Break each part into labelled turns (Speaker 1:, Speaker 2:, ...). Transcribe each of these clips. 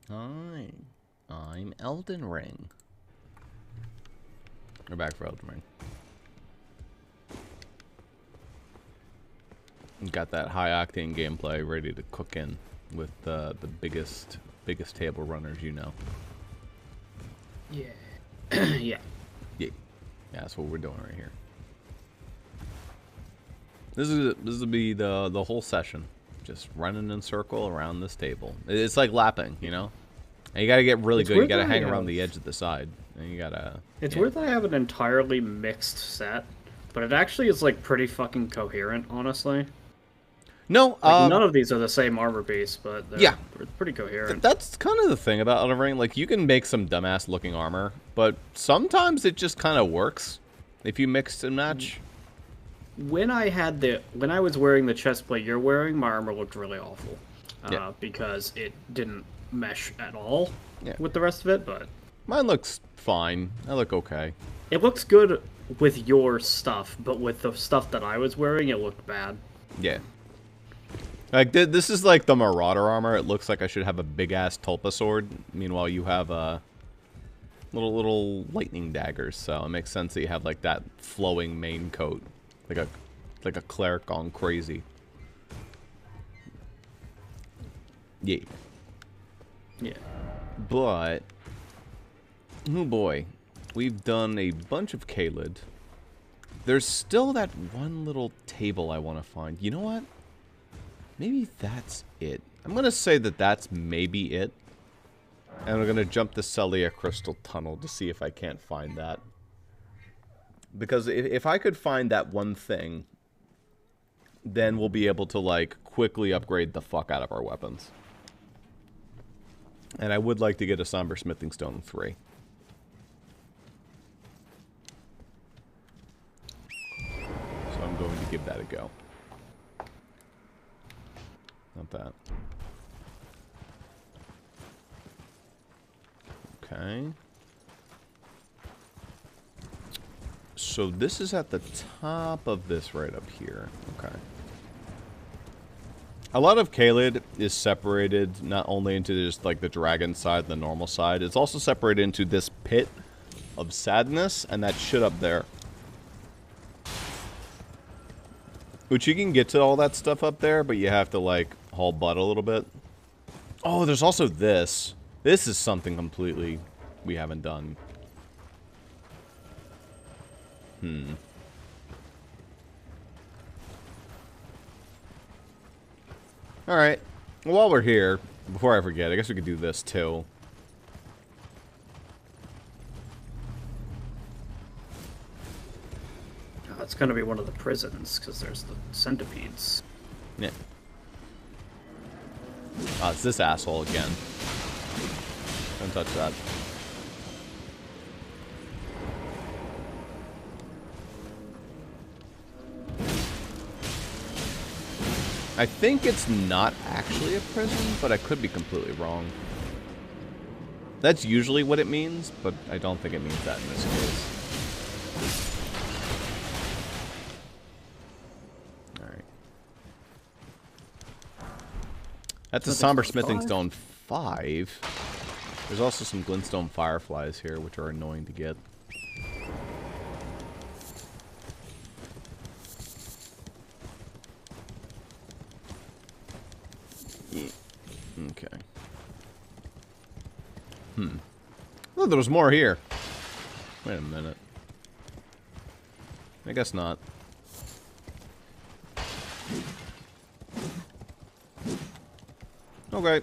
Speaker 1: Hi, I'm Elden Ring. We're back for Elden Ring. Got that high octane gameplay ready to cook in with the biggest table runners, you know.
Speaker 2: Yeah. Yeah.
Speaker 1: Yeah, that's what we're doing right here. This will be the whole session, just running in circle around this table. It's like lapping, you know. And you gotta get really good. You gotta hang around the edge of the side, and you gotta.
Speaker 2: It's weird that I have an entirely mixed set, but it actually is like pretty fucking coherent, honestly.
Speaker 1: No,
Speaker 2: Like none of these are the same armor piece, but they're pretty coherent.
Speaker 1: That's kind of the thing about Elden Ring. Like, you can make some dumbass looking armor, but sometimes it just kind of works if you mix and match.
Speaker 2: When I was wearing the chest plate you're wearing, my armor looked really awful. Because it didn't mesh at all with the rest of it, but
Speaker 1: mine looks fine. I look okay.
Speaker 2: It looks good with your stuff, but with the stuff that I was wearing, it looked bad.
Speaker 1: Yeah. Like, this is like the Marauder armor. It looks like I should have a big-ass Tulpa sword. Meanwhile, you have little lightning daggers, so it makes sense that you have, like, that flowing main coat. Like a cleric gone crazy. Yeah.
Speaker 2: Yeah.
Speaker 1: But, oh boy. We've done a bunch of Caelid. There's still that one little table I want to find. You know what? Maybe that's it. I'm going to say that that's maybe it. And I'm going to jump the Celia Crystal Tunnel to see if I can't find that. Because if I could find that one thing, then we'll be able to, like, quickly upgrade the fuck out of our weapons. And I would like to get a Somber Smithing Stone 3. So I'm going to give that a go. Not that. Okay. So this is at the top of this right up here. Okay. A lot of Caelid is separated not only into just like the dragon side and the normal side. It's also separated into this pit of sadness and that shit up there. Which you can get to all that stuff up there, but you have to like haul butt a little bit. Oh, there's also this. This is something completely we haven't done. Alright. Well, while we're here, before I forget, I guess we could do this too.
Speaker 2: Oh, it's gonna be one of the prisons, because there's the centipedes.
Speaker 1: Yeah. Oh, it's this asshole again. Don't touch that. I think it's not actually a prison, but I could be completely wrong. That's usually what it means, but I don't think it means that in this case. Alright. That's a Somber Smithing Stone 5. There's also some Glintstone Fireflies here, which are annoying to get. Okay. Oh, there was more here. Wait a minute. I guess not. Okay.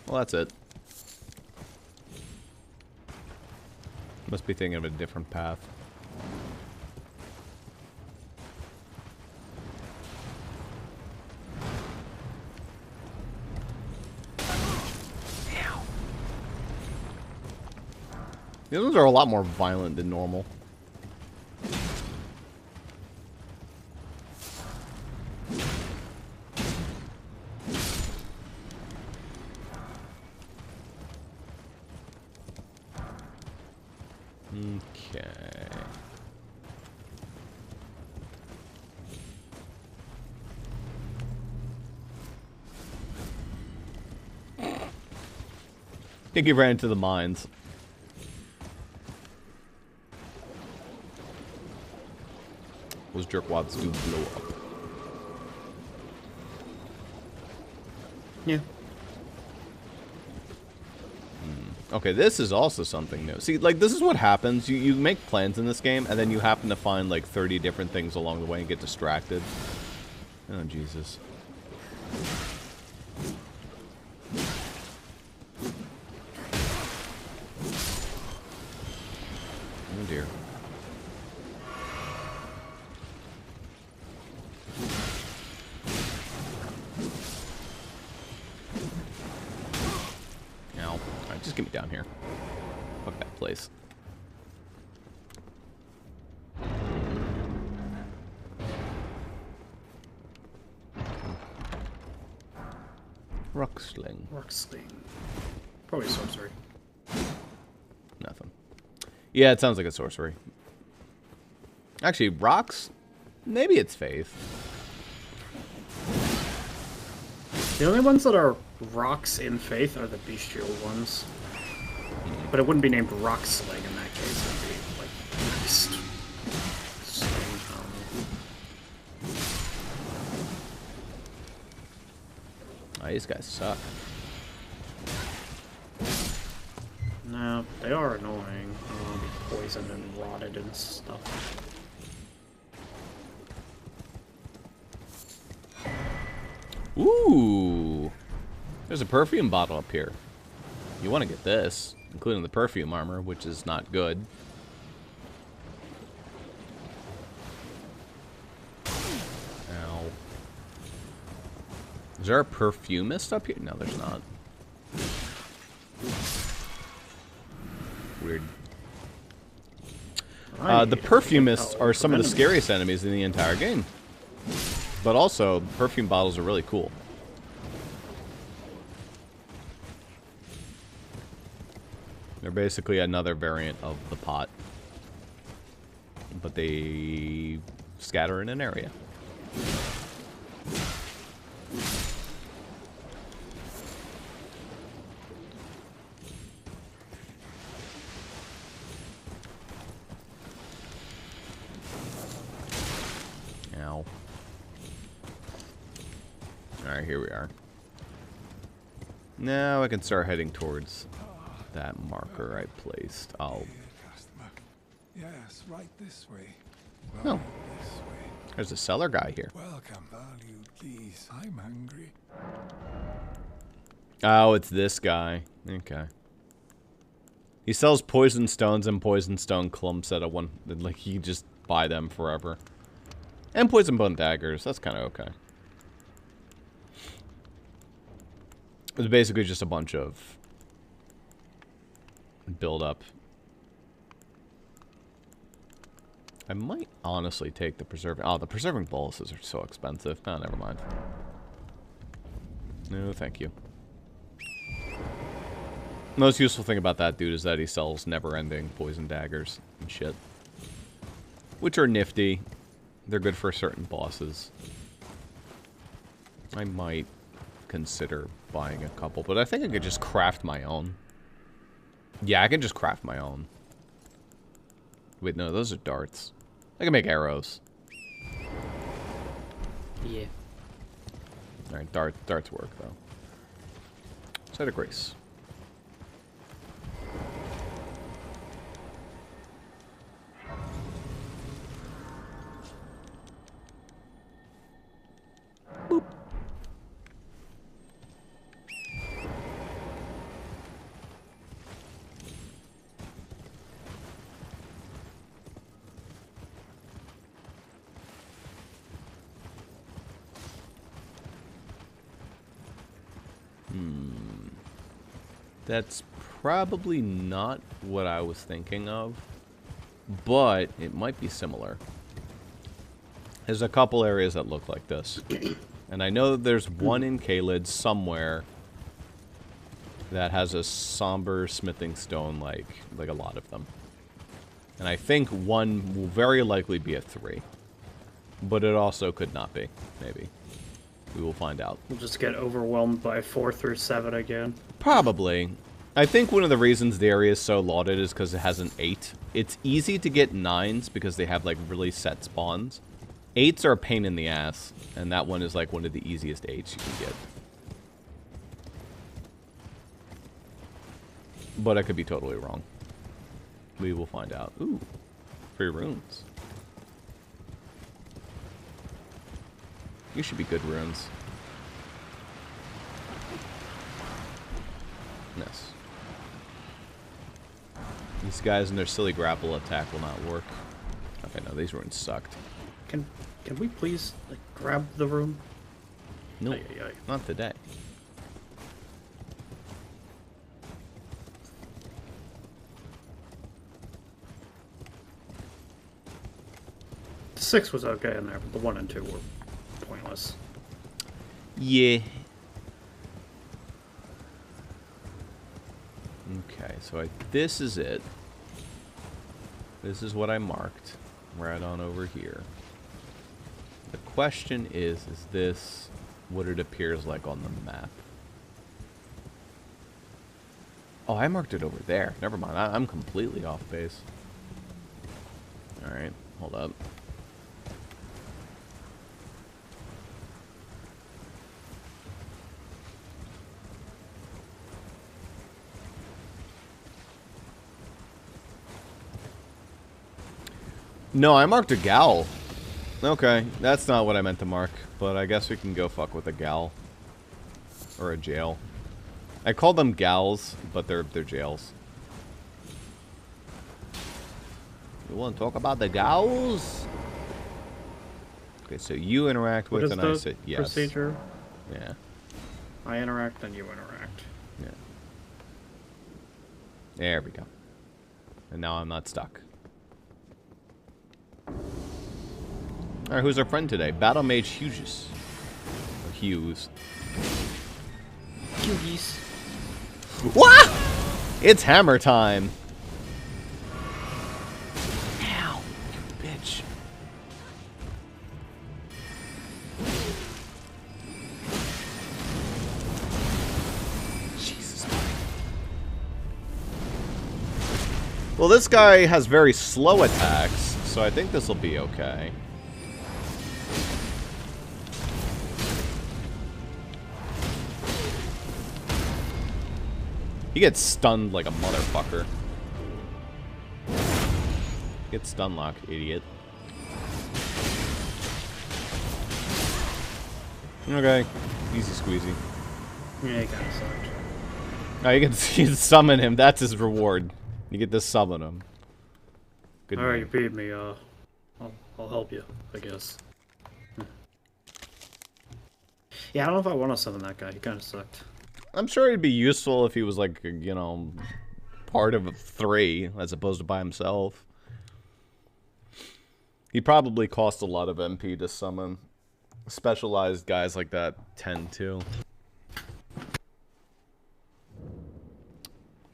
Speaker 1: Well, that's it. Must be thinking of a different path. These ones are a lot more violent than normal. Okay. think he ran into the mines. Those jerkwads do blow up.
Speaker 2: Yeah.
Speaker 1: Okay, this is also something new. See, like, this is what happens. You make plans in this game, and then you happen to find, like, 30 different things along the way and get distracted. Oh, Jesus. Oh, dear. Ow. Alright, just get me down here. Fuck that place. Rocksling.
Speaker 2: Rocksling. Probably sorcery.
Speaker 1: Nothing. Yeah, it sounds like a sorcery. Actually, rocks? Maybe it's faith.
Speaker 2: The only ones that are rocks in faith are the bestial ones. But it wouldn't be named Rocksling in that case. It would be, like, beast. Sling,
Speaker 1: Oh, these guys suck.
Speaker 2: No, they are annoying. They'll be poisoned and rotted and stuff.
Speaker 1: Ooh! There's a perfume bottle up here. You want to get this, including the perfume armor, which is not good. Ow. Is there a perfumist up here? No, there's not. Weird. The perfumists are some of the scariest enemies in the entire game. But also, perfume bottles are really cool. They're basically another variant of the pot. But they scatter in an area. Ow. Alright, here we are. Now I can start heading towards that marker I placed.
Speaker 3: Yes, right this way.
Speaker 1: Oh. There's a cellar guy here.
Speaker 3: Welcome, valued geese. I'm hungry.
Speaker 1: Oh, it's this guy. Okay. He sells poison stones and poison stone clumps at a one. Like, you just buy them forever. And poison bone daggers. That's kind of okay. It's basically just a bunch of build up. I might honestly take the preserving. Oh, the preserving boluses are so expensive. No, never mind. No, thank you. Most useful thing about that dude is that he sells never-ending poison daggers and shit, which are nifty. They're good for certain bosses. I might consider buying a couple, but I think I could just craft my own. Yeah, I can just craft my own. Wait, no, those are darts. I can make arrows.
Speaker 2: Yeah.
Speaker 1: Alright, darts work, though. Site of Grace. Boop. That's probably not what I was thinking of, but it might be similar. There's a couple areas that look like this. And I know there's one in Caelid somewhere that has a somber smithing stone like a lot of them. And I think one will very likely be a 3. But it also could not be, maybe. We will find out.
Speaker 2: We'll just get overwhelmed by 4 through 7 again.
Speaker 1: Probably. I think one of the reasons the area is so lauded is because it has an 8. It's easy to get 9s because they have, like, really set spawns. 8s are a pain in the ass, and that one is, like, one of the easiest 8s you can get. But I could be totally wrong. We will find out. Ooh, 3 runes. You should be good runes. Yes. These guys and their silly grapple attack will not work. Okay, no, these runes sucked.
Speaker 2: Can we please like grab the room?
Speaker 1: No,
Speaker 2: Nope,
Speaker 1: not today.
Speaker 2: The 6 was okay in there, but the 1 and 2 were pointless.
Speaker 1: Yeah. Okay, so this is it. This is what I marked right on over here. The question is this what it appears like on the map? Oh, I marked it over there. Never mind. I'm completely off base. Alright, hold up. No, I marked a gal. Okay, that's not what I meant to mark, but I guess we can go fuck with a gal. Or a jail. I call them gals, but they're jails. You want to talk about the gals? Okay, so you interact with and I say yes.
Speaker 2: Procedure?
Speaker 1: Yeah.
Speaker 2: I interact, then you interact.
Speaker 1: Yeah. There we go. And now I'm not stuck. Alright, who's our friend today? Battle Mage Hughes. Or Hughes.
Speaker 2: Hughes.
Speaker 1: What? It's hammer time. Ow, you bitch. Jesus. Well, this guy has very slow attacks, so I think this will be okay. He gets stunned like a motherfucker. Get stun locked, idiot. Okay, easy squeezy.
Speaker 2: Yeah, he kind of sucked.
Speaker 1: Oh, you can summon him. That's his reward. You get to summon him. Good.
Speaker 2: Alright, you beat me. I'll help you, I guess. Yeah, I don't know if I want to summon that guy. He kind of sucked.
Speaker 1: I'm sure it'd be useful if he was like, you know, part of 3 as opposed to by himself. He probably cost a lot of MP to summon. Specialized guys like that tend to.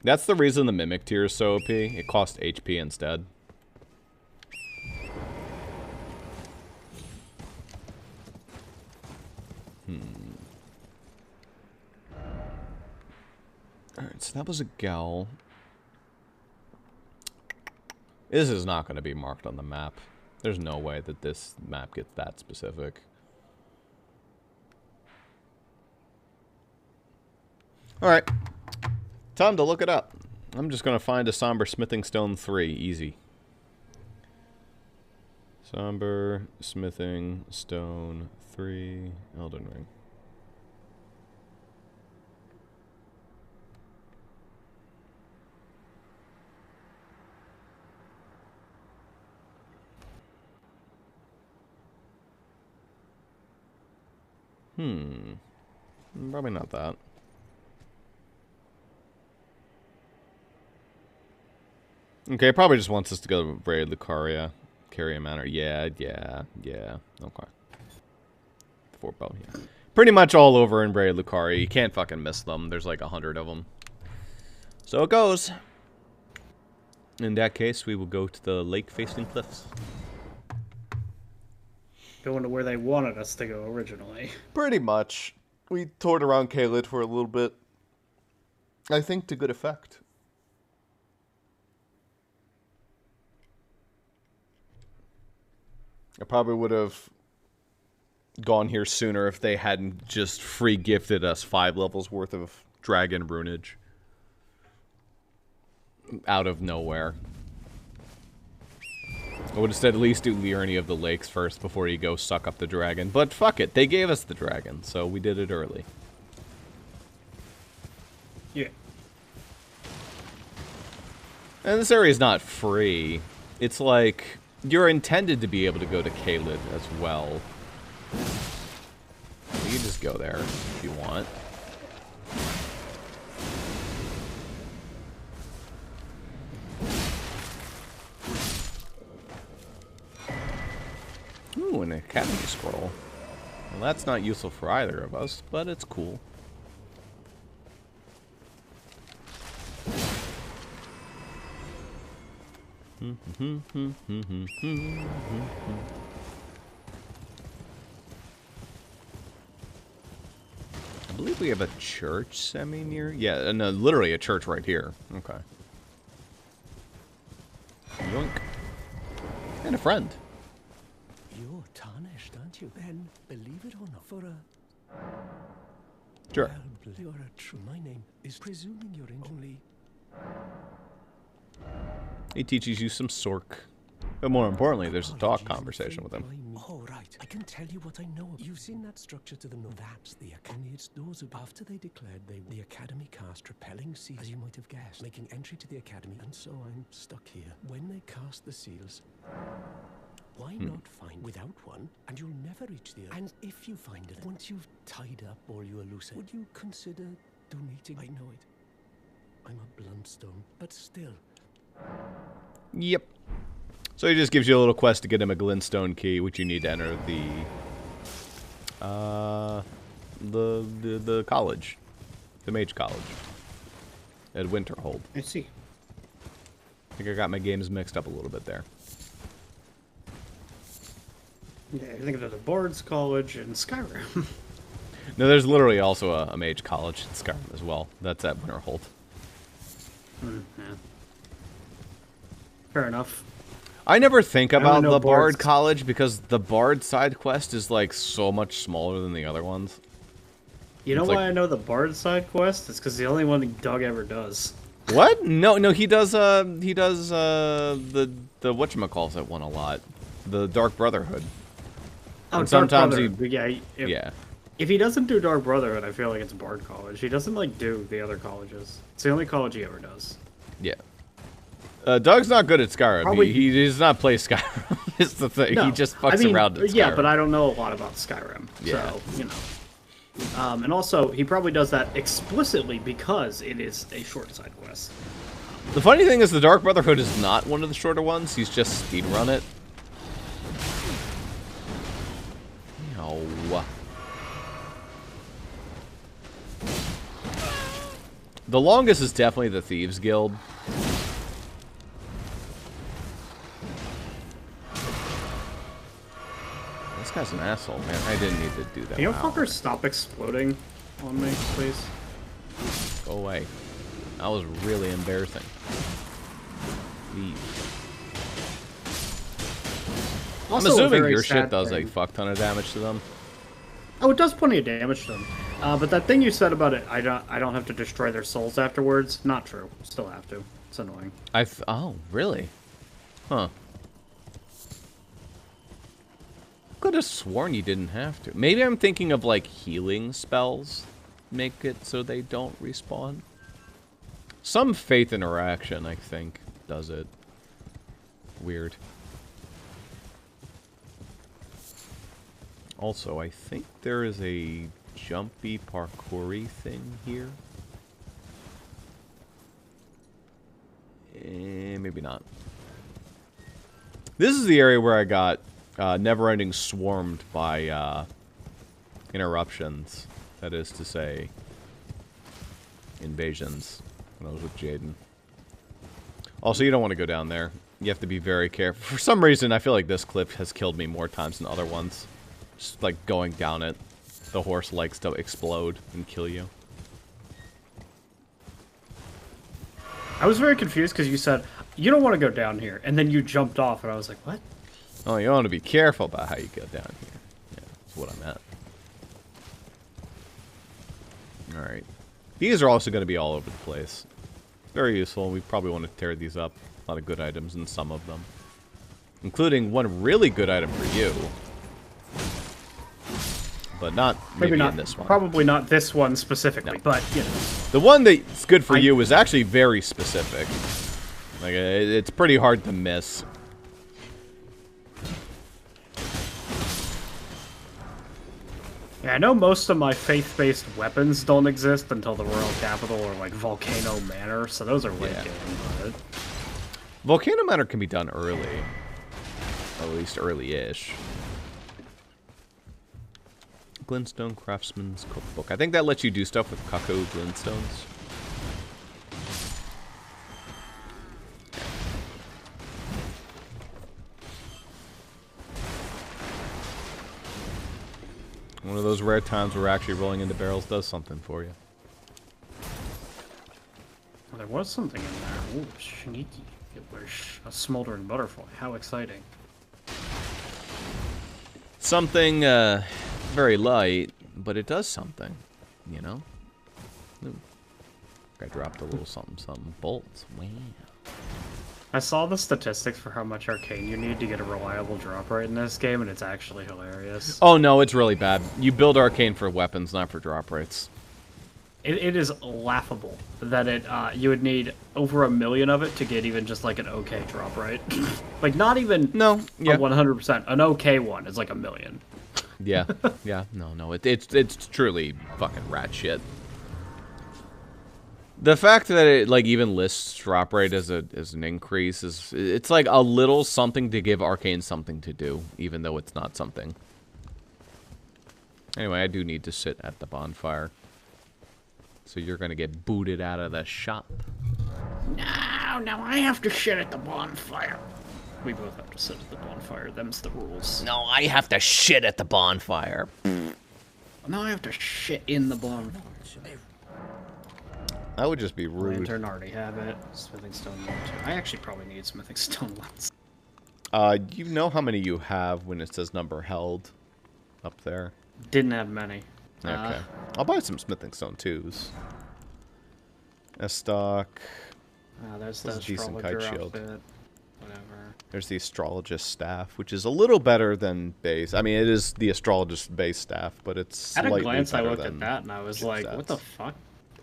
Speaker 1: That's the reason the Mimic tier is so OP. It costs HP instead. Alright, so that was a gal. This is not going to be marked on the map. There's no way that this map gets that specific. Alright. Time to look it up. I'm just going to find a Somber Smithing Stone 3. Easy. Somber Smithing Stone 3. Elden Ring. Probably not that. Okay, it probably just wants us to go to raid Lucaria. Carry a manor. Yeah. Okay. 4 bow, yeah. Pretty much all over in Raid Lucaria. You can't fucking miss them. There's like 100 of them. So it goes. In that case, we will go to the lake-facing cliffs.
Speaker 2: Going to where they wanted us to go originally.
Speaker 1: Pretty much. We toured around Caelid for a little bit. I think to good effect. I probably would have gone here sooner if they hadn't just free gifted us 5 levels worth of dragon runage. Out of nowhere. I would have said at least do Liurny of the Lakes first before you go suck up the dragon. But fuck it, they gave us the dragon, so we did it early.
Speaker 2: Yeah.
Speaker 1: And this area is not free. It's like, you're intended to be able to go to Caelid as well. You can just go there if you want. Ooh, an Academy Scroll. Well, that's not useful for either of us, but it's cool. I believe we have a church semi-near. Yeah, no, literally a church right here. Okay. Yoink. And a friend.
Speaker 4: You're tarnished, aren't you? Then, believe it or not, for a...
Speaker 1: Sure.
Speaker 4: Well, you're a true... My name is presuming you're in only...
Speaker 1: He teaches you some Sork. But more importantly, there's a talk conversation with him.
Speaker 4: Oh, right. I can tell you what I know. You've seen that structure to the north. That's the Academy. Its doors up after they declared the Academy cast repelling seals, as you might have guessed, making entry to the Academy. And so I'm stuck here. When they cast the seals, why not find without one, and you'll never reach the earth. And if you find it, once you've tied up all your loose ends, would you consider donating? I know it. I'm a bluntstone, but still.
Speaker 1: Yep. So he just gives you a little quest to get him a glintstone key, which you need to enter the college, the mage college at Winterhold.
Speaker 2: I see.
Speaker 1: I think I got my games mixed up a little bit there.
Speaker 2: Yeah, I think there's a Bard's College in Skyrim.
Speaker 1: No, there's literally also a mage college in Skyrim as well. That's at Winterhold.
Speaker 2: Yeah. Fair enough.
Speaker 1: I never think about
Speaker 2: know
Speaker 1: the Bard
Speaker 2: Bard's-
Speaker 1: College because the Bard side quest is like so much smaller than the other ones.
Speaker 2: You know
Speaker 1: It's
Speaker 2: why
Speaker 1: like-
Speaker 2: I know the Bard side quest? It's because the only one Doug ever does.
Speaker 1: What? No, he does the whatchamacallit one a lot. The Dark Brotherhood.
Speaker 2: Oh,
Speaker 1: And
Speaker 2: Dark
Speaker 1: sometimes
Speaker 2: Brotherhood. But yeah,
Speaker 1: Yeah.
Speaker 2: if he doesn't do Dark Brotherhood, I feel like it's Bard College. He doesn't like do the other colleges. It's the only college he ever does.
Speaker 1: Yeah. Doug's not good at Skyrim.
Speaker 2: Probably-
Speaker 1: He does not play Skyrim. Is the thing.
Speaker 2: No,
Speaker 1: He just fucks
Speaker 2: I mean,
Speaker 1: around at Skyrim.
Speaker 2: Yeah, but I don't know a lot about Skyrim.
Speaker 1: Yeah.
Speaker 2: So, you know. And also, he probably does that explicitly because it is a short side quest.
Speaker 1: The funny thing is the Dark Brotherhood is not one of the shorter ones. He's just speedrun it. No. The longest is definitely the Thieves Guild. This guy's an asshole, man. I didn't need to do that.
Speaker 2: Can you
Speaker 1: Wow.
Speaker 2: fuckers stop exploding on me, please?
Speaker 1: Go away. That was really embarrassing. Leave. I'm
Speaker 2: Also, a
Speaker 1: assuming
Speaker 2: very
Speaker 1: your shit
Speaker 2: sad
Speaker 1: does
Speaker 2: thing.
Speaker 1: a fuck ton of damage to them.
Speaker 2: Oh, it does plenty of damage to them. But that thing you said about it, I don't have to destroy their souls afterwards. Not true. Still have to. It's annoying.
Speaker 1: Oh, really? Huh. Could have sworn you didn't have to. Maybe I'm thinking of like healing spells make it so they don't respawn. Some faith interaction, I think, does it. Weird. Also, I think there is a jumpy parkoury thing here. Maybe not. This is the area where I got never-ending swarmed by interruptions. That is to say, invasions when I was with Jaden. Also, you don't want to go down there. You have to be very careful. For some reason, I feel like this cliff has killed me more times than other ones. Just like going down it, the horse likes to explode and kill you.
Speaker 2: I was very confused because you said, you don't want to go down here, and then you jumped off, and I was like, what?
Speaker 1: Oh, you want to be careful about how you go down here. Yeah, that's what I meant. Alright. These are also going to be all over the place. Very useful. We probably want to tear these up. A lot of good items in some of them. Including one really good item for you. But not maybe
Speaker 2: not
Speaker 1: in this one.
Speaker 2: Probably not this one specifically, but, you know.
Speaker 1: The one that's good for you is actually very specific. Like, it's pretty hard to miss.
Speaker 2: Yeah, I know most of my faith-based weapons don't exist until the Royal Capital or, like, Volcano Manor, so those are late game, but...
Speaker 1: Volcano Manor can be done early. At least early-ish. Glintstone Craftsman's Cookbook. I think that lets you do stuff with Kaku Glintstones. One of those rare times where actually rolling into barrels does something for you.
Speaker 2: Well, there was something in there. Ooh, sneaky. It was a smoldering butterfly. How exciting.
Speaker 1: Something, very light, but it does something, you know? Ooh. I dropped a little something. Bolts. Wow.
Speaker 2: I saw the statistics for how much arcane you need to get a reliable drop rate in this game, and it's actually hilarious.
Speaker 1: Oh, no, it's really bad. You build arcane for weapons, not for drop rates.
Speaker 2: It is laughable that you would need over 1 million of it to get even just like an okay drop rate. Like not even
Speaker 1: No, yeah.
Speaker 2: 100%. An okay one is like 1 million.
Speaker 1: Yeah, yeah, no, it's truly fucking rat shit. The fact that it like even lists drop rate as an increase it's like a little something to give arcane something to do, even though it's not something. Anyway, I do need to sit at the bonfire. So you're gonna get booted out of the shop.
Speaker 2: No, I have to shit at the bonfire. We both have to sit at the bonfire. Them's the rules.
Speaker 1: No, I have to shit at the bonfire.
Speaker 2: Now I have to shit in the bonfire.
Speaker 1: That would just be rude.
Speaker 2: Lantern already have it. Smithing stone 1, 2. I actually probably need smithing stone once.
Speaker 1: You know how many you have when it says number held up there?
Speaker 2: Didn't have many.
Speaker 1: Okay. I'll buy some smithing stone 2s. A stock.
Speaker 2: There's the
Speaker 1: That's a decent
Speaker 2: astrologer
Speaker 1: kite shield.
Speaker 2: outfit. Whatever.
Speaker 1: There's the astrologist staff, which is a little better than base. I mean, it is the astrologist base staff, but it's
Speaker 2: At a
Speaker 1: slightly
Speaker 2: glance, I
Speaker 1: better
Speaker 2: looked
Speaker 1: than
Speaker 2: at that and I was like,
Speaker 1: stats.
Speaker 2: what the fuck?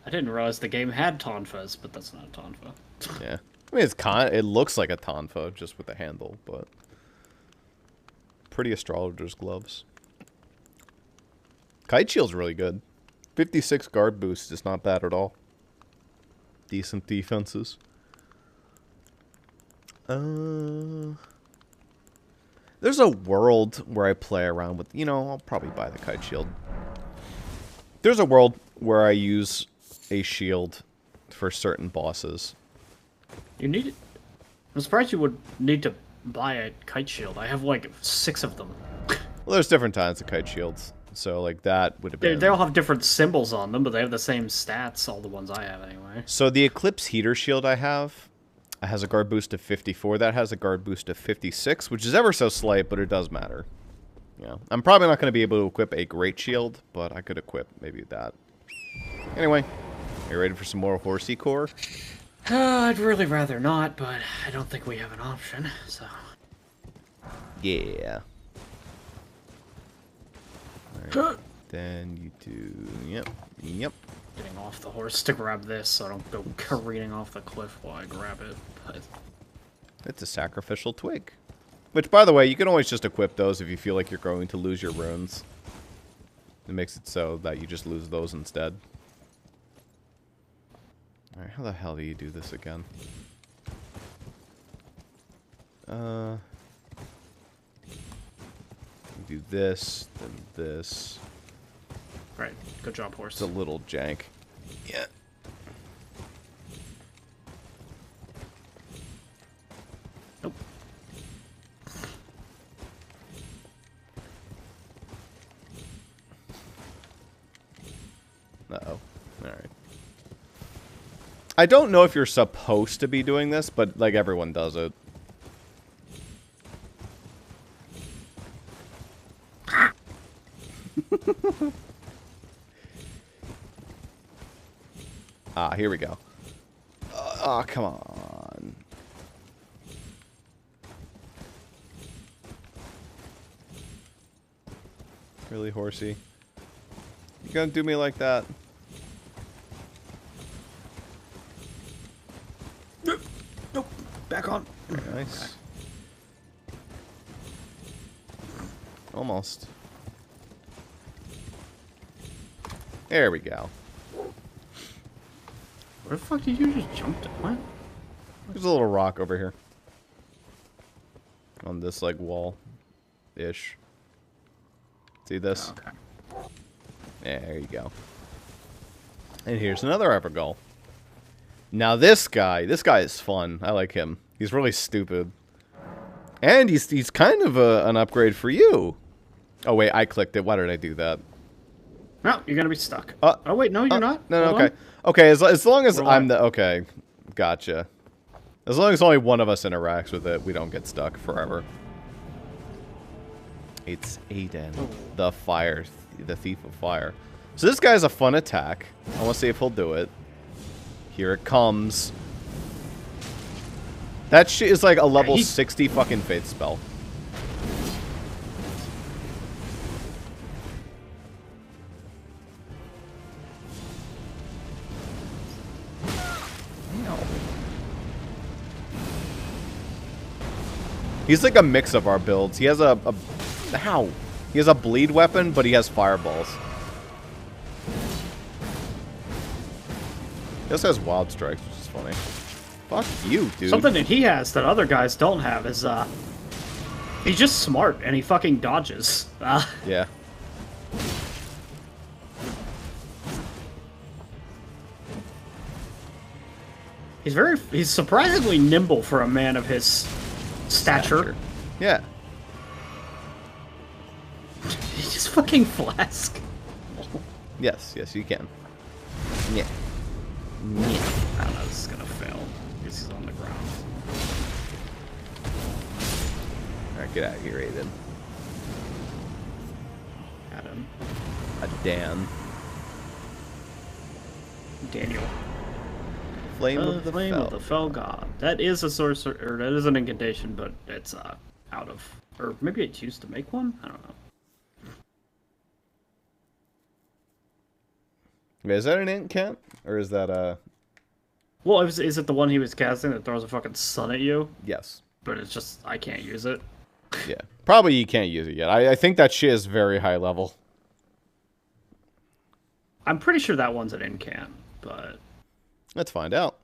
Speaker 2: I didn't realize the game had tonfas, but that's not a tonfa.
Speaker 1: Yeah. I mean, it looks like a tonfa, just with a handle, but... Pretty astrologer's gloves. Kite shield's really good. 56 guard boost is not bad at all. Decent defenses. There's a world where I play around with... You know, I'll probably buy the kite shield. There's a world where I use a shield for certain bosses.
Speaker 2: You need it. I'm surprised you would need to buy a kite shield. I have like 6 of them.
Speaker 1: Well, there's different kinds of kite shields. So, like, that would have been...
Speaker 2: They all have different symbols on them, but they have the same stats, all the ones I have anyway.
Speaker 1: So, the Eclipse Heater shield I have has a guard boost of 54. That has a guard boost of 56, which is ever so slight, but it does matter. Yeah. I'm probably not going to be able to equip a Great Shield, but I could equip maybe that. Anyway, are you ready for some more horsey core?
Speaker 2: I'd really rather not, but I don't think we have an option, so...
Speaker 1: Yeah. Alright, then you do... Yep.
Speaker 2: Getting off the horse to grab this so I don't go careening off the cliff while I grab it, but...
Speaker 1: It's a sacrificial twig. Which, by the way, you can always just equip those if you feel like you're going to lose your runes. It makes it so that you just lose those instead. Alright, how the hell do you do this again? You do this, then this.
Speaker 2: Right, good job, horse.
Speaker 1: It's a little jank. Yeah.
Speaker 2: Nope.
Speaker 1: Uh-oh. Alright. I don't know if you're supposed to be doing this, but, like, everyone does it. Ah, here we go. Oh, come on. Really, horsey? You gonna do me like that?
Speaker 2: Nope. Back on.
Speaker 1: Very nice.
Speaker 2: Okay.
Speaker 1: Almost. There we go.
Speaker 2: Where the fuck did you just jump to? What?
Speaker 1: There's a little rock over here. On this, like, wall-ish. See this?
Speaker 2: Okay.
Speaker 1: Yeah, there you go. And here's another Evergull. Now this guy is fun. I like him. He's really stupid. And he's kind of an upgrade for you. Oh wait, I clicked it. Why did I do that?
Speaker 2: No, you're gonna be stuck.
Speaker 1: Oh
Speaker 2: wait, no, you're not.
Speaker 1: No,
Speaker 2: Hold
Speaker 1: okay. Okay, as long as
Speaker 2: Roll
Speaker 1: I'm
Speaker 2: on.
Speaker 1: the... Okay, gotcha. As long as only one of us interacts with it, we don't get stuck forever. It's Aiden, the thief of fire. So this guy's a fun attack. I want to see if he'll do it. Here it comes. That shit is like a level 60 fucking faith spell. He's like a mix of our builds. He has how? He has a bleed weapon, but he has fireballs. He also has wild strikes, which is funny. Fuck you, dude.
Speaker 2: Something that he has that other guys don't have is, he's just smart, and he fucking dodges.
Speaker 1: Yeah.
Speaker 2: He's surprisingly nimble for a man of his stature.
Speaker 1: Yeah.
Speaker 2: He just fucking flask.
Speaker 1: Yes, you can. Yeah.
Speaker 2: I don't know, this is gonna fail. This is on the ground.
Speaker 1: Alright, get out of here, Aiden.
Speaker 2: Adam.
Speaker 1: A Dan.
Speaker 2: Daniel.
Speaker 1: Flame of the
Speaker 2: Flame
Speaker 1: Fell.
Speaker 2: of the Fell God. That is a sorcerer, or that is an incantation, but it's out of, or maybe it's used to make one. I don't know.
Speaker 1: Is that an incant? Or is that a...
Speaker 2: Well, is it the one he was casting that throws a fucking sun at you?
Speaker 1: Yes.
Speaker 2: But it's just, I can't use it.
Speaker 1: Yeah. Probably you can't use it yet. I think that shit is very high level.
Speaker 2: I'm pretty sure that one's an incant, but...
Speaker 1: Let's find out.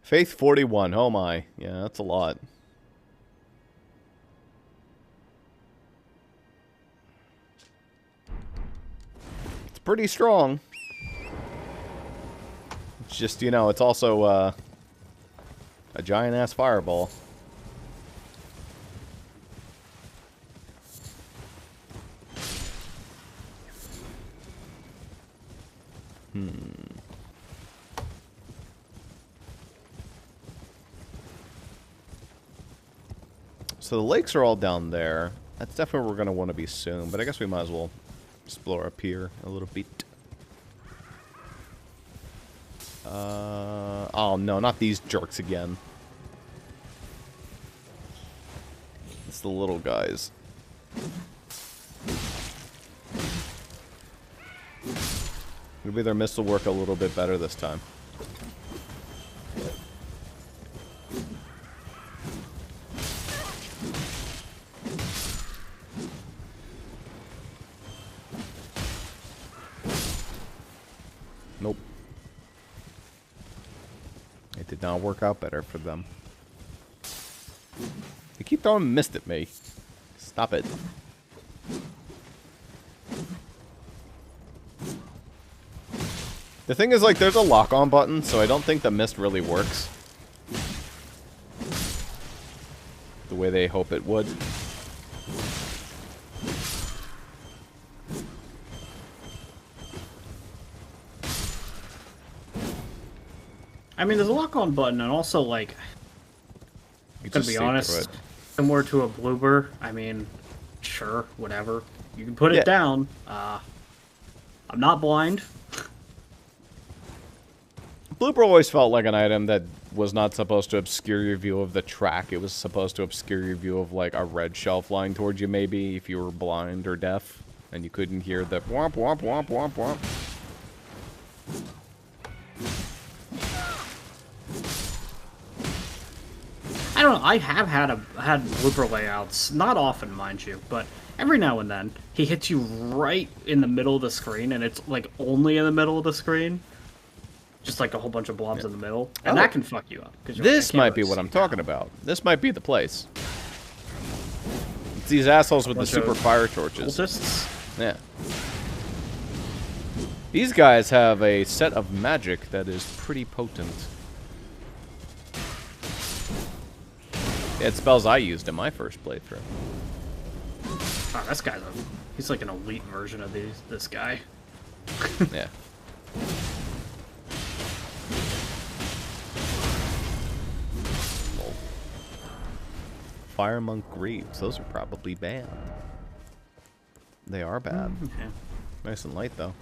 Speaker 1: Faith 41. Oh my. Yeah, that's a lot. It's pretty strong. It's just, you know, it's also a giant-ass fireball. So the lakes are all down there. That's definitely where we're going to want to be soon, but I guess we might as well explore up here a little bit. Oh no, not these jerks again. It's the little guys. Maybe their missile work a little bit better this time. Nope. It did not work out better for them. They keep throwing mist at me. Stop it. The thing is, like, there's a lock-on button, so I don't think the mist really works the way they hope it would.
Speaker 2: I mean, there's a lock on button, and also, like,
Speaker 1: You
Speaker 2: gonna
Speaker 1: just
Speaker 2: be
Speaker 1: see through
Speaker 2: honest,
Speaker 1: it.
Speaker 2: similar to a bloober. I mean, sure, whatever. You can put
Speaker 1: Yeah.
Speaker 2: it down. I'm not blind.
Speaker 1: Blooper always felt like an item that was not supposed to obscure your view of the track. It was supposed to obscure your view of, like, a red shelf lying towards you, maybe, if you were blind or deaf, and you couldn't hear the womp, womp, womp, womp, womp.
Speaker 2: I don't know. I have had blooper layouts, not often, mind you, but every now and then he hits you right in the middle of the screen, and it's like only in the middle of the screen, just like a whole bunch of blobs in the middle, and that can fuck you up.
Speaker 1: This might be what I'm talking about. This might be the place. It's these assholes with the super fire torches.
Speaker 2: Cultists.
Speaker 1: Yeah. These guys have a set of magic that is pretty potent. It spells I used in my first playthrough.
Speaker 2: Oh, this guy's he's like an elite version of this guy.
Speaker 1: Yeah. Lol. Fire monk greaves. Those are probably bad. They are bad.
Speaker 2: Yeah.
Speaker 1: Nice and light though.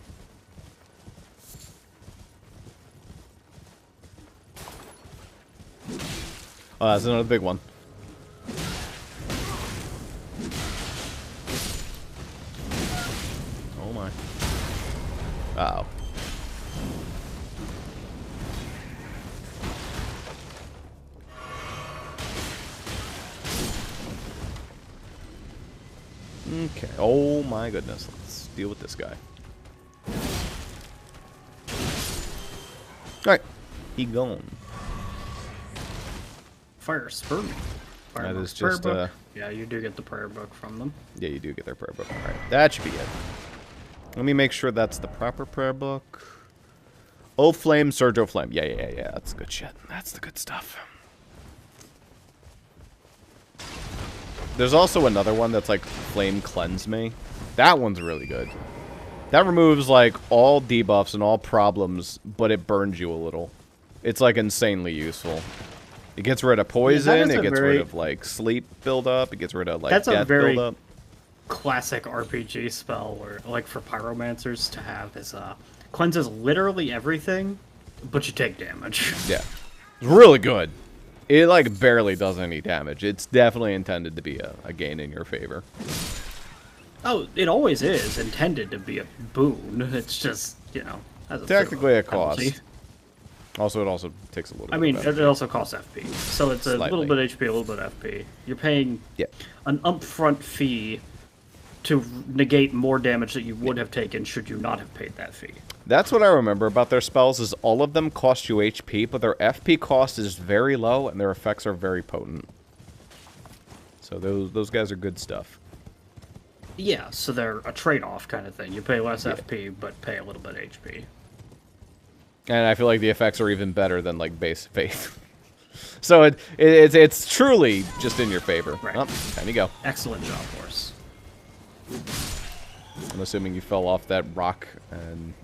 Speaker 1: Oh, that's another big one. Oh my. Uh-oh. Okay. Oh my goodness. Let's deal with this guy. Alright. He gone.
Speaker 2: Fire spur.
Speaker 1: That is
Speaker 2: Prayer
Speaker 1: just,
Speaker 2: book. Yeah, you do get the prayer book from them.
Speaker 1: Yeah, you do get their prayer book. Alright. That should be it. Let me make sure that's the proper prayer book. Oh, Flame, Surge, Flame. Yeah. That's good shit. That's the good stuff. There's also another one that's like Flame Cleanse Me. That one's really good. That removes like all debuffs and all problems, but it burns you a little. It's like insanely useful. It gets rid of poison, it gets rid of like sleep buildup, it gets rid of like death buildup.
Speaker 2: Classic RPG spell where, like, for pyromancers to have is cleanses literally everything, but you take damage.
Speaker 1: Yeah. It's really good. It like barely does any damage. It's definitely intended to be a gain in your favor.
Speaker 2: Oh, it always is intended to be a boon. It's just, you know, has a
Speaker 1: Technically a
Speaker 2: penalty.
Speaker 1: cost. Also, it also takes a little bit.
Speaker 2: I mean,
Speaker 1: of
Speaker 2: it also costs FP, so it's a little bit HP, a little bit FP. You're paying an upfront fee to negate more damage that you would have taken should you not have paid that fee.
Speaker 1: That's what I remember about their spells, is all of them cost you HP, but their FP cost is very low, and their effects are very potent. So those guys are good stuff.
Speaker 2: Yeah, so they're a trade-off kind of thing. You pay less FP, but pay a little bit HP.
Speaker 1: And I feel like the effects are even better than, like, base faith. So it's truly just in your favor.
Speaker 2: Right.
Speaker 1: Oh, time you go.
Speaker 2: Excellent job, horse.
Speaker 1: I'm assuming you fell off that rock and...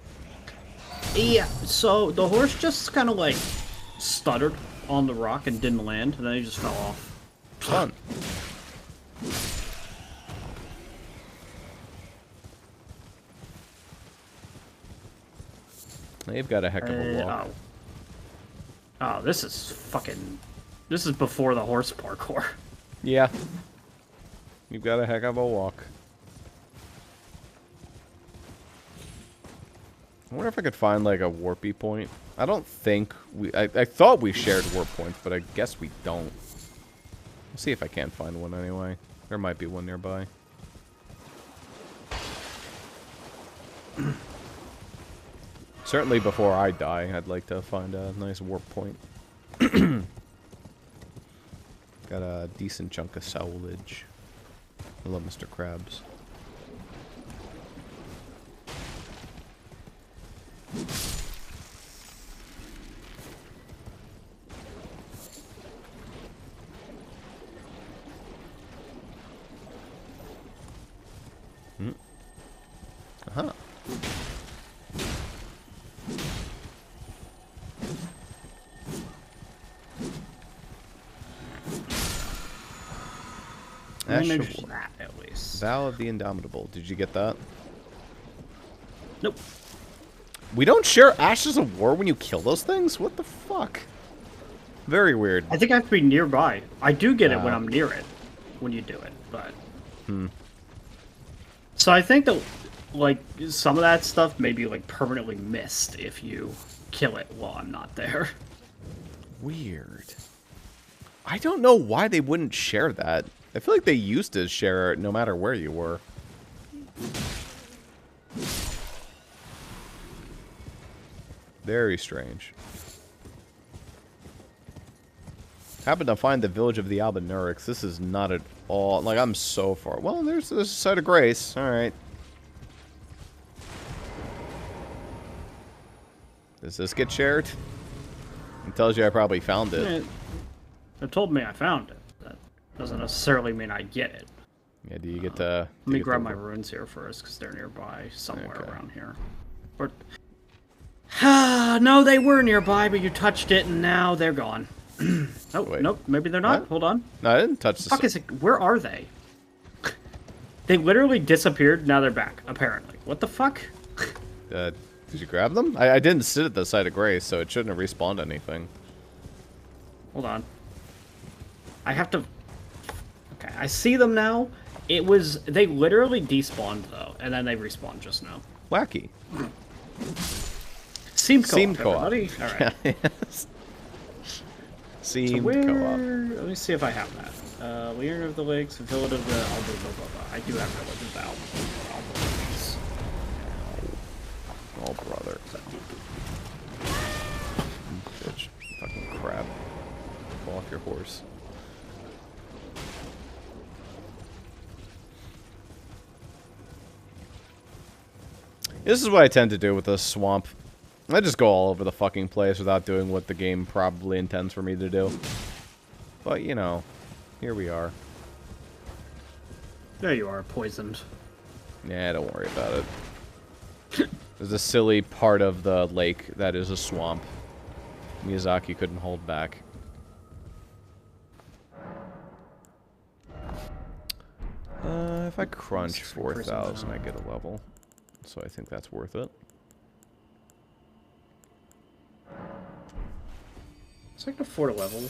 Speaker 2: Yeah, so the horse just kind of, like, stuttered on the rock and didn't land, and then he just fell off.
Speaker 1: Fun. They've got a heck of a walk.
Speaker 2: Oh, this is fucking... This is before the horse parkour.
Speaker 1: Yeah. You've got a heck of a walk. I wonder if I could find, like, a warpy point. I don't think we... I thought we shared warp points, but I guess we don't. Let's see if I can find one anyway. There might be one nearby. Certainly before I die, I'd like to find a nice warp point. Got a decent chunk of salvage. Hello, Mr. Krabs. Uh-huh. Ash
Speaker 2: maybe
Speaker 1: of
Speaker 2: just
Speaker 1: War.
Speaker 2: that at least.
Speaker 1: Vow of the Indomitable. Did you get that?
Speaker 2: Nope.
Speaker 1: We don't share Ashes of War when you kill those things? What the fuck? Very weird.
Speaker 2: I think I have to be nearby. I do get it when I'm near it, when you do it, but... So I think that, like, some of that stuff may be, like, permanently missed if you kill it while I'm not there.
Speaker 1: Weird. I don't know why they wouldn't share that. I feel like they used to share it no matter where you were. Very strange. Happened to find the village of the Albinurics. This is not at all... Like, I'm so far... Well, there's a site of grace. Alright. Does this get shared? It tells you I probably found it.
Speaker 2: It told me I found it. That doesn't necessarily mean I get it.
Speaker 1: Yeah, do you get to...
Speaker 2: Let me grab my runes here first, because they're nearby somewhere around here. Or... no, they were nearby, but you touched it, and now they're gone. Oh,
Speaker 1: wait.
Speaker 2: Nope, maybe they're not.
Speaker 1: What?
Speaker 2: Hold on.
Speaker 1: No, I didn't touch the...
Speaker 2: Fuck is it? Where are they? They literally disappeared, now they're back, apparently. What the fuck?
Speaker 1: Did you grab them? I didn't sit at the site of grace, so it shouldn't have respawned anything.
Speaker 2: Hold on. I have to... Okay, I see them now. It was... They literally despawned, though, and then they respawned just now.
Speaker 1: Wacky.
Speaker 2: Seemed
Speaker 1: Seemed
Speaker 2: co-op,
Speaker 1: co-op.
Speaker 2: everybody. Alright.
Speaker 1: Yes. Seemed
Speaker 2: Where...
Speaker 1: co-op.
Speaker 2: Let me see if I have that. Leader of the Lakes, Village of the... I do have Village of the Albinurics.
Speaker 1: Oh, brother. Bitch. Fucking crap. Fall off your horse. This is what I tend to do with this swamp. I just go all over the fucking place without doing what the game probably intends for me to do. But, you know, here we are.
Speaker 2: There you are, poisoned.
Speaker 1: Yeah, don't worry about it. There's a silly part of the lake that is a swamp. Miyazaki couldn't hold back. If I crunch 4,000, I get a level. So I think that's worth it.
Speaker 2: So I can afford a level.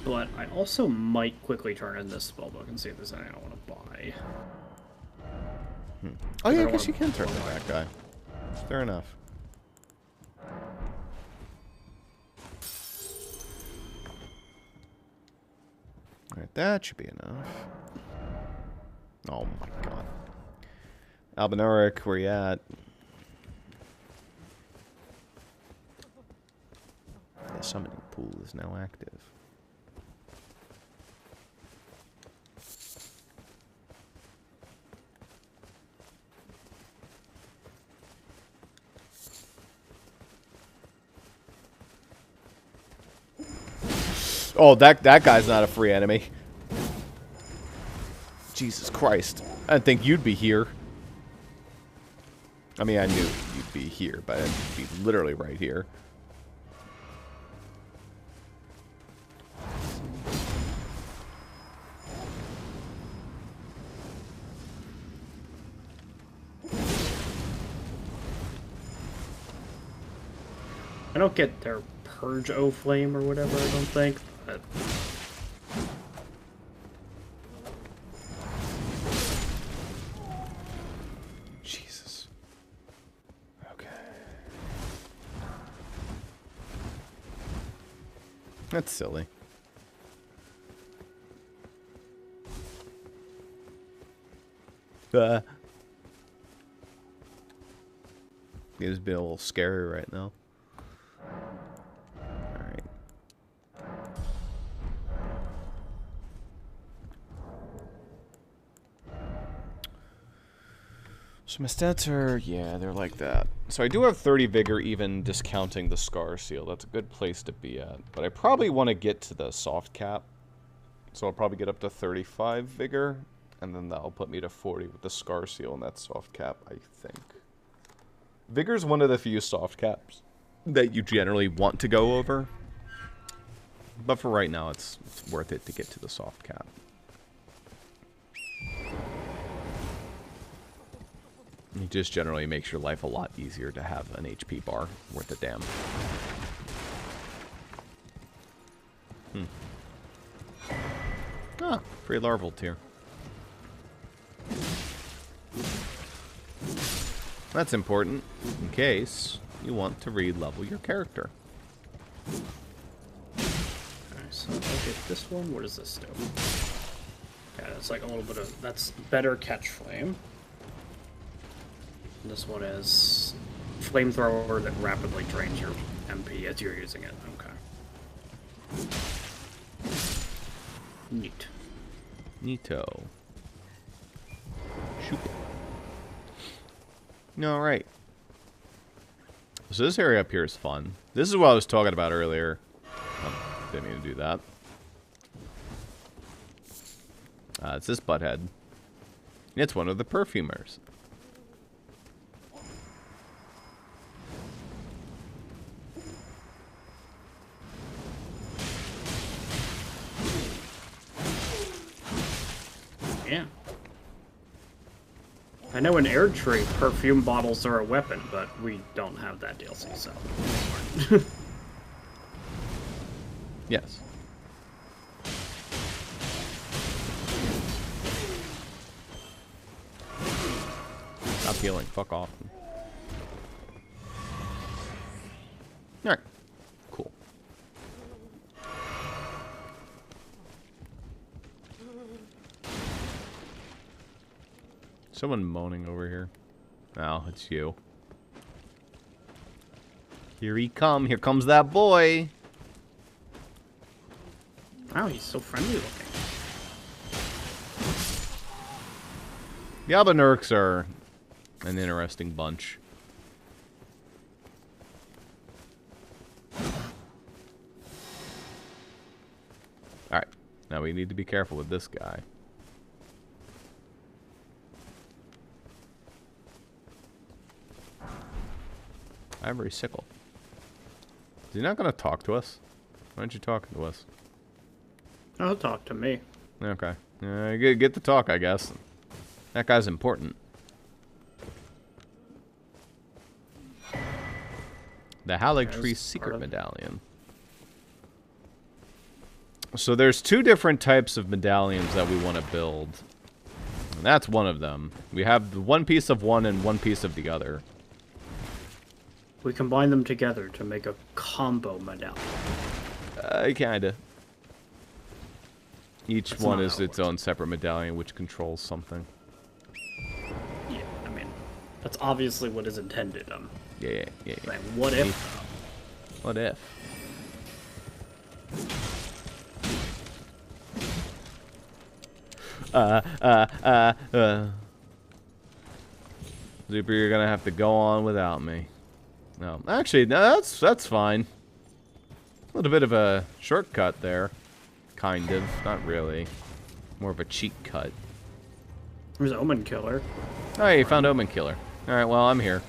Speaker 2: But I also might quickly turn in this spellbook and see if there's anything I want to buy.
Speaker 1: Oh yeah, I guess you can turn in that guy. Fair enough. Alright, that should be enough. Oh my god. Albinuric, where you at? The summoning pool is now active. Oh, that guy's not a free enemy. Jesus Christ. I didn't think you'd be here. I mean, I knew you'd be here, but I didn't think you'd be literally right here.
Speaker 2: I don't get their Purge O Flame or whatever, I don't think, but...
Speaker 1: Jesus. Okay. That's silly. It's been a little scary right now. Alright. So my stats are, yeah, they're like that. So I do have 30 vigor even discounting the scar seal. That's a good place to be at. But I probably want to get to the soft cap. So I'll probably get up to 35 vigor. And then that'll put me to 40 with the scar seal and that soft cap, I think. Vigor's one of the few soft caps that you generally want to go over. But for right now, it's worth it to get to the soft cap. It just generally makes your life a lot easier to have an HP bar worth a damn. Ah, free larval tier. That's important in case you want to re-level your character.
Speaker 2: Okay, so I'll get this one. What does this do? Okay, that's like a little bit of... That's better catch flame. And this one is flamethrower that rapidly drains your MP as you're using it. Okay. Neat.
Speaker 1: Neato. Shoot. Alright. So this area up here is fun. This is what I was talking about earlier. Oh, didn't mean to do that. It's this butthead. It's one of the perfumers.
Speaker 2: Yeah. I know in Air Tree, perfume bottles are a weapon, but we don't have that DLC, so...
Speaker 1: Yes. Stop healing. Fuck off. Alright. Cool. Someone moaning over here. Oh, it's you. Here he come. Here comes that boy.
Speaker 2: Wow, he's so friendly looking.
Speaker 1: The Albanurks are an interesting bunch. Alright. Now we need to be careful with this guy. Ivory sickle. Is he not going to talk to us? Why aren't you talking to us?
Speaker 2: Oh, talk to me.
Speaker 1: Okay. Get to talk, I guess. That guy's important. The Haligtree Secret Medallion. So there's two different types of medallions that we want to build. And that's one of them. We have one piece of one and one piece of the other.
Speaker 2: We combine them together to make a combo medallion.
Speaker 1: Kinda. Each
Speaker 2: That's
Speaker 1: one
Speaker 2: not
Speaker 1: is
Speaker 2: how it
Speaker 1: its
Speaker 2: works.
Speaker 1: own separate medallion which controls something.
Speaker 2: Yeah, I mean, that's obviously what is intended.
Speaker 1: Yeah.
Speaker 2: Like, what if?
Speaker 1: What if? Zuper, you're gonna have to go on without me. No, actually, no, that's fine. A little bit of a shortcut there. Kind of. Not really. More of a cheat cut.
Speaker 2: There's Omen Killer.
Speaker 1: Oh, yeah, you found Omen Killer. Alright, well, I'm here.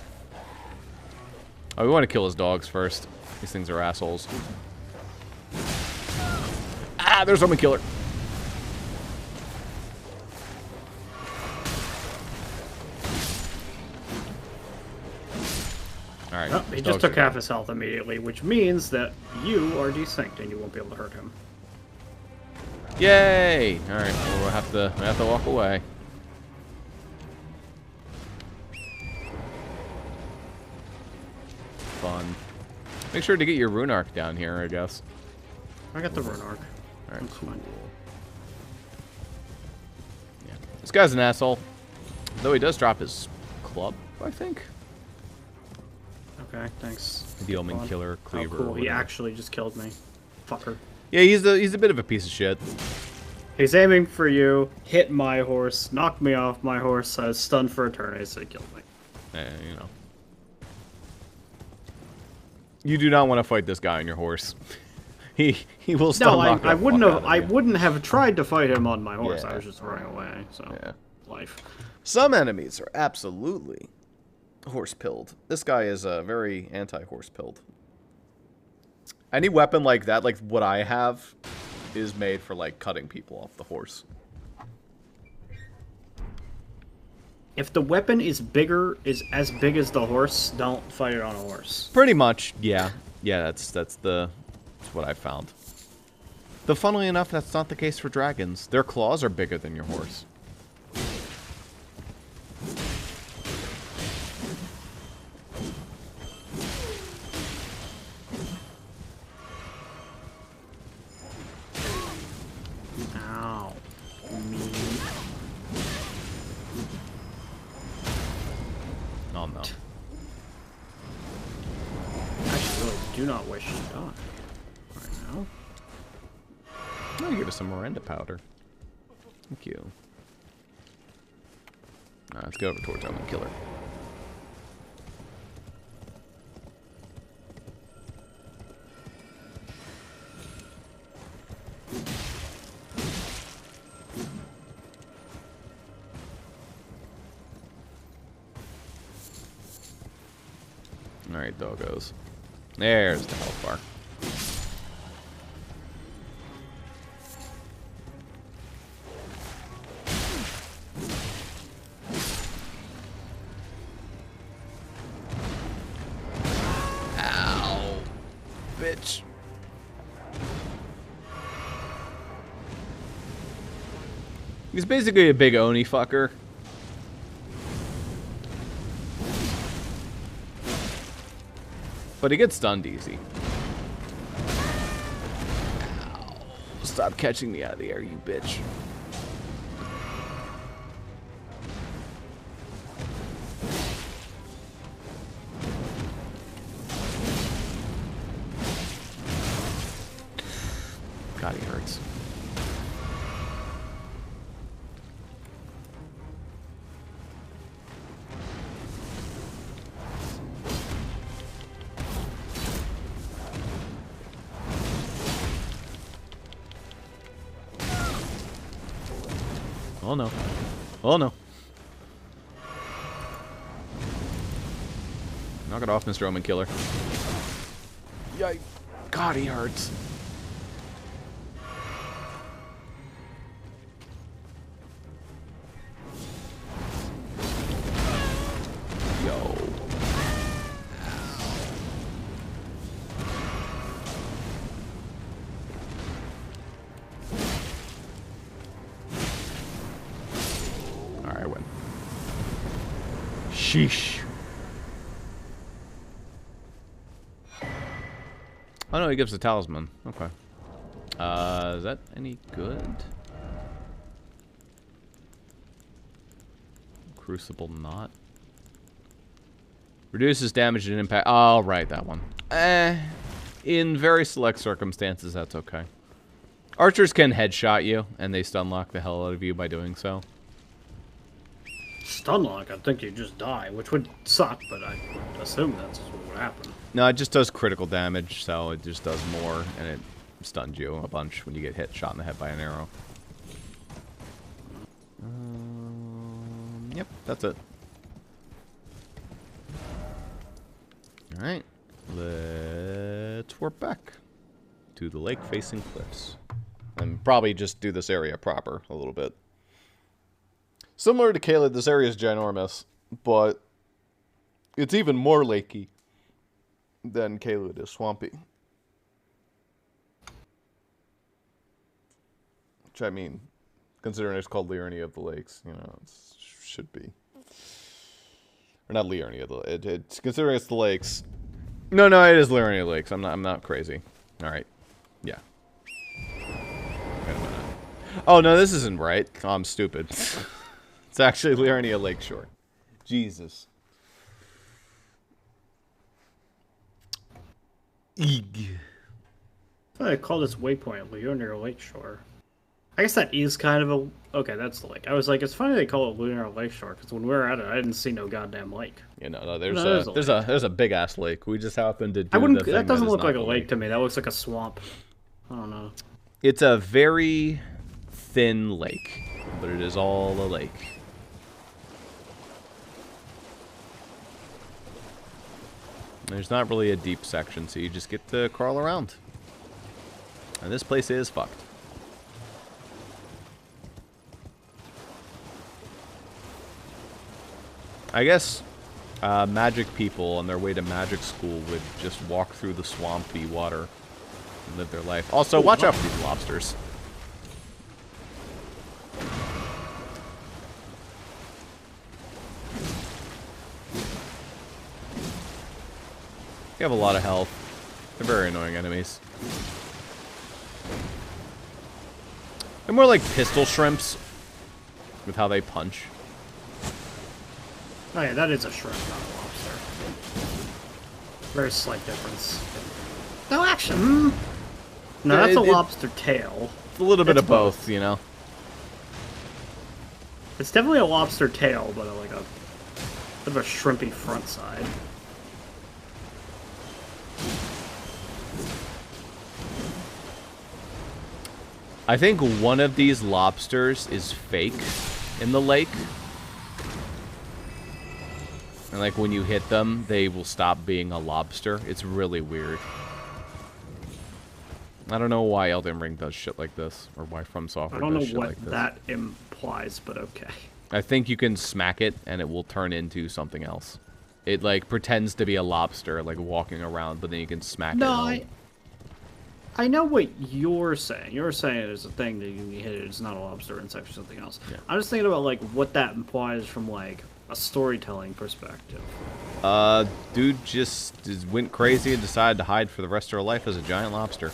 Speaker 1: Oh, we want to kill his dogs first. These things are assholes. Ah, there's Omen Killer. Alright.
Speaker 2: Oh, he just took half his health immediately, which means that you are desynced and you won't be able to hurt him.
Speaker 1: Yay! Alright, well, we'll have to walk away. Fun. Make sure to get your rune arc down here, I guess.
Speaker 2: I got the rune arc.
Speaker 1: Alright,
Speaker 2: That's
Speaker 1: cool.
Speaker 2: fine.
Speaker 1: Yeah. This guy's an asshole. Though he does drop his club, I think.
Speaker 2: Okay, thanks.
Speaker 1: The Omen
Speaker 2: Fun.
Speaker 1: Killer, Cleaver.
Speaker 2: Oh, cool.
Speaker 1: or
Speaker 2: He
Speaker 1: whatever.
Speaker 2: actually just killed me. Fucker.
Speaker 1: Yeah, he's a bit of a piece of shit.
Speaker 2: He's aiming for you, hit my horse, knocked me off my horse, I was stunned for eternity, so he killed me.
Speaker 1: You know. You do not want to fight this guy on your horse. he will stun
Speaker 2: No,
Speaker 1: knock
Speaker 2: I
Speaker 1: the
Speaker 2: wouldn't
Speaker 1: fuck
Speaker 2: have.
Speaker 1: out of
Speaker 2: I
Speaker 1: you.
Speaker 2: wouldn't have tried to fight him on my horse.
Speaker 1: Yeah.
Speaker 2: I was just running away. So,
Speaker 1: Yeah.
Speaker 2: life.
Speaker 1: Some enemies are absolutely horse-pilled. This guy is very anti-horse-pilled. Any weapon like that, like what I have, is made for, like, cutting people off the horse.
Speaker 2: If the weapon is as big as the horse, don't fight it on a horse.
Speaker 1: Pretty much, yeah. Yeah, that's what I found. Though, funnily enough, that's not the case for dragons. Their claws are bigger than your horse.
Speaker 2: Ow. Me.
Speaker 1: Oh, no.
Speaker 2: I really do not wish to die right now.
Speaker 1: I'll give us some Miranda powder. Thank you. Let's go over towards Omen Killer. Alright, doggos. There's the health bar. Ow. Bitch. He's basically a big Oni fucker. But he gets stunned easy. Ow. Stop catching me out of the air, you bitch. God, he hurts. Oh no. Oh no. Knock it off, Mr. Omen Killer. Yikes. God, he hurts. Yo. Alright, I win. Sheesh. Oh no, he gives a talisman. Okay. Is that any good? Crucible not. Reduces damage and impact. Oh, right, that one. In very select circumstances, that's okay. Archers can headshot you, and they stun lock the hell out of you by doing so.
Speaker 2: Stun lock, I think you just die, which would suck, but I would assume that's what would happen.
Speaker 1: No, it just does critical damage, so it just does more, and it stuns you a bunch when you get hit, shot in the head by an arrow. Yep, that's it. Alright, let's warp back to the lake-facing cliffs. And probably just do this area proper a little bit. Similar to Caelid, this area is ginormous, but it's even more lakey than Caelid is swampy. Which, I mean, considering it's called Liurnia of the Lakes, you know, it should be. Or not Liurnia, it's considering it's the lakes. No, it is Liurnia Lakes. I'm not crazy. All right. Yeah. Wait a minute. Oh, no, this isn't right. Oh, I'm stupid. It's actually Liurnia Lakeshore. Jesus. Eeg.
Speaker 2: I call this waypoint Lunar Lakeshore. I guess that is kind of a... Okay, that's the lake. I was like, it's funny they call it Lunar Lakeshore, because when we were at it, I didn't see no goddamn lake.
Speaker 1: Yeah, no, there's a big ass lake. We just happened to do
Speaker 2: that doesn't look like a lake to me. That looks like a swamp. I don't know.
Speaker 1: It's a very thin lake, but it is all a lake. There's not really a deep section, so you just get to crawl around. And this place is fucked. I guess magic people on their way to magic school would just walk through the swampy water and live their life. Also, watch out for these lobsters. You have a lot of health. They're very annoying enemies. They're more like pistol shrimps with how they punch.
Speaker 2: Oh yeah, that is a shrimp, not a lobster. Very slight difference. No, actually, no, that's a lobster tail.
Speaker 1: It's a little bit of both, you know.
Speaker 2: It's definitely a lobster tail, but like a bit of a shrimpy front side.
Speaker 1: I think one of these lobsters is fake in the lake. And like when you hit them, they will stop being a lobster. It's really weird. I don't know why Elden Ring does shit like this, or why From Software does shit like this.
Speaker 2: I don't know what that implies, but okay.
Speaker 1: I think you can smack it and it will turn into something else. It like pretends to be a lobster, like walking around, but then you can smack it.
Speaker 2: I know what you're saying. You're saying there's a thing that you can hit it. It's not a lobster, it's actually something else. Yeah. I'm just thinking about like what that implies from like a storytelling perspective.
Speaker 1: Dude just went crazy and decided to hide for the rest of her life as a giant lobster.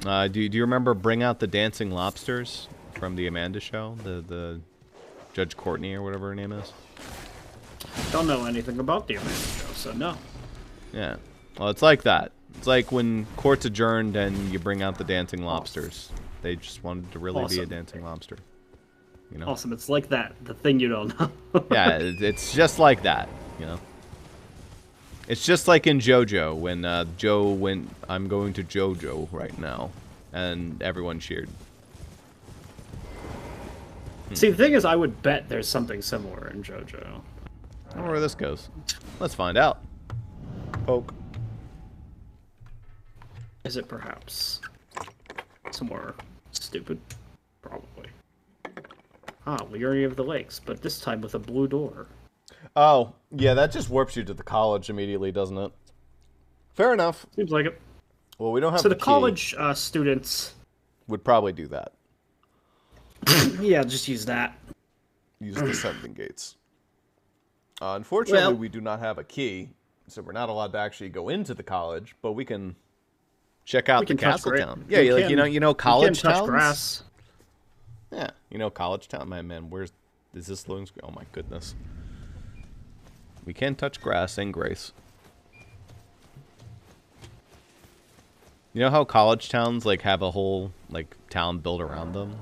Speaker 1: Do you remember Bring Out the Dancing Lobsters from the Amanda Show? The Judge Courtney or whatever her name is?
Speaker 2: Don't know anything about the Amanda Show, so no.
Speaker 1: Yeah. Well, it's like that. It's like when court's adjourned and you bring out the dancing lobsters. They just wanted to really be a dancing lobster. You know?
Speaker 2: Awesome. It's like that. The thing you don't know.
Speaker 1: Yeah, it's just like that, you know? It's just like in JoJo when Joe went, I'm going to JoJo right now, and everyone cheered.
Speaker 2: See, the thing is, I would bet there's something similar in JoJo.
Speaker 1: I don't know where this goes. Let's find out. Poke.
Speaker 2: Is it perhaps somewhere stupid? Probably. Ah, Leery of the Lakes, but this time with a blue door.
Speaker 1: Oh, yeah, that just warps you to the college immediately, doesn't it? Fair enough.
Speaker 2: Seems like it.
Speaker 1: Well, we don't have
Speaker 2: so
Speaker 1: the
Speaker 2: college students
Speaker 1: would probably do that.
Speaker 2: Yeah, just use that.
Speaker 1: Use the sending gates. Unfortunately, we do not have a key, so we're not allowed to actually go into the college, but we can check out the castle town. Yeah, you know college towns?
Speaker 2: Grass.
Speaker 1: Yeah, you know college town. Man, where's is this loading screen? Oh my goodness. We can touch grass and grace. You know how college towns like have a whole like town built around them?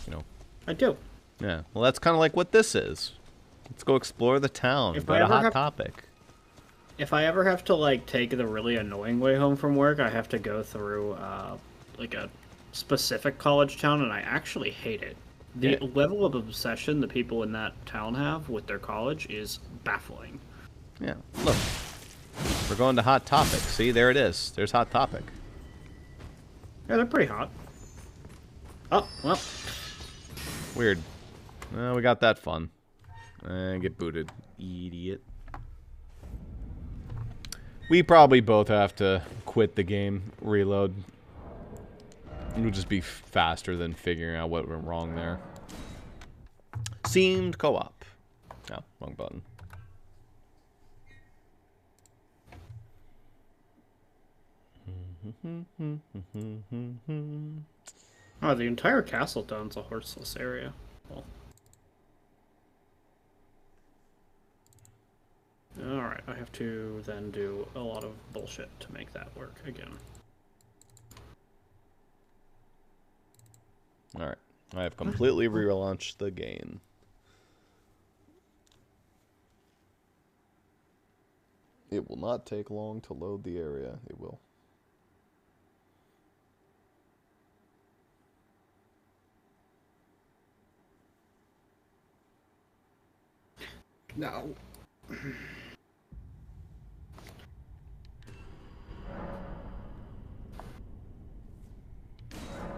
Speaker 1: You know.
Speaker 2: I do.
Speaker 1: Yeah. Well, that's kind of like what this is. Let's go explore the town. Go to Hot Topic.
Speaker 2: If I ever have to like take the really annoying way home from work, I have to go through like a specific college town, and I actually hate it. The level of obsession the people in that town have with their college is baffling.
Speaker 1: Yeah. Look. We're going to Hot Topic. See, there it is. There's Hot Topic.
Speaker 2: Yeah, they're pretty hot. Oh, well.
Speaker 1: Weird. Well, we got that fun. Get booted. Idiot. We probably both have to quit the game, reload. It'll just be faster than figuring out what went wrong there. Seemed co-op. Oh, wrong button.
Speaker 2: Oh, the entire castle town's a horseless area. Well. Alright, I have to then do a lot of bullshit to make that work again.
Speaker 1: Alright, I have completely relaunched the game. It will not take long to load the area. It will.
Speaker 2: No.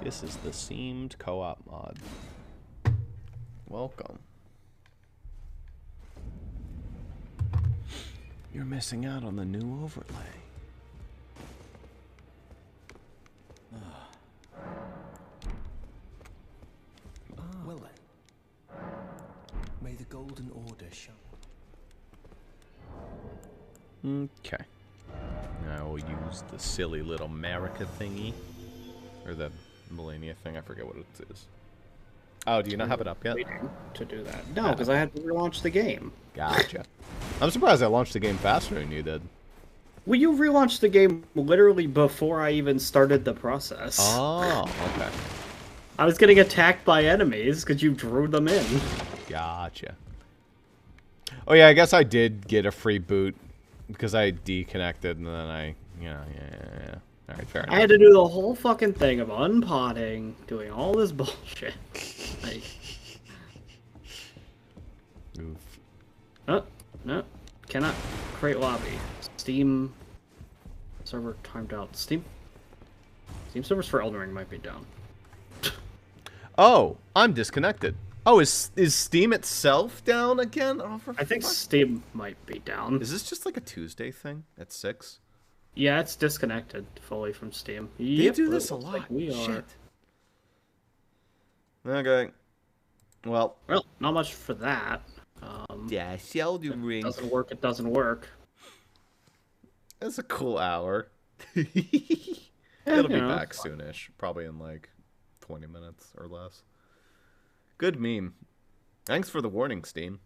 Speaker 1: This is the seamed co-op mod. Welcome. You're missing out on the new overlay.
Speaker 4: Well then, may the Golden Order shine.
Speaker 1: Okay. Now we'll use the silly little Marika thingy. Or the Millennia thing, I forget what it is. Oh, do you not have it up yet?
Speaker 2: Waiting to do that. No, because I had to relaunch the game.
Speaker 1: Gotcha. I'm surprised I launched the game faster than you did.
Speaker 2: Well, you relaunched the game literally before I even started the process.
Speaker 1: Oh, okay.
Speaker 2: I was getting attacked by enemies because you drew them in.
Speaker 1: Gotcha. Oh yeah, I guess I did get a free boot because I deconnected and then I, yeah. Alright, fair enough.
Speaker 2: I had to do the whole fucking thing of unpotting, doing all this bullshit. Like,
Speaker 1: Oof.
Speaker 2: oh, no, cannot create lobby. Steam server timed out. Steam servers for Elden Ring might be down.
Speaker 1: Oh, I'm disconnected. Oh, is Steam itself down again? Oh,
Speaker 2: I think Steam might be down.
Speaker 1: Is this just like a Tuesday thing at 6?
Speaker 2: Yeah, it's disconnected fully from Steam.
Speaker 1: They do this a lot.
Speaker 2: Like we are.
Speaker 1: Shit. Okay. Well,
Speaker 2: not much for that.
Speaker 1: yeah, Elden Ring.
Speaker 2: Doesn't work. It doesn't work.
Speaker 1: It's a cool hour. It'll be back soonish, probably in like 20 minutes or less. Good meme. Thanks for the warning, Steam.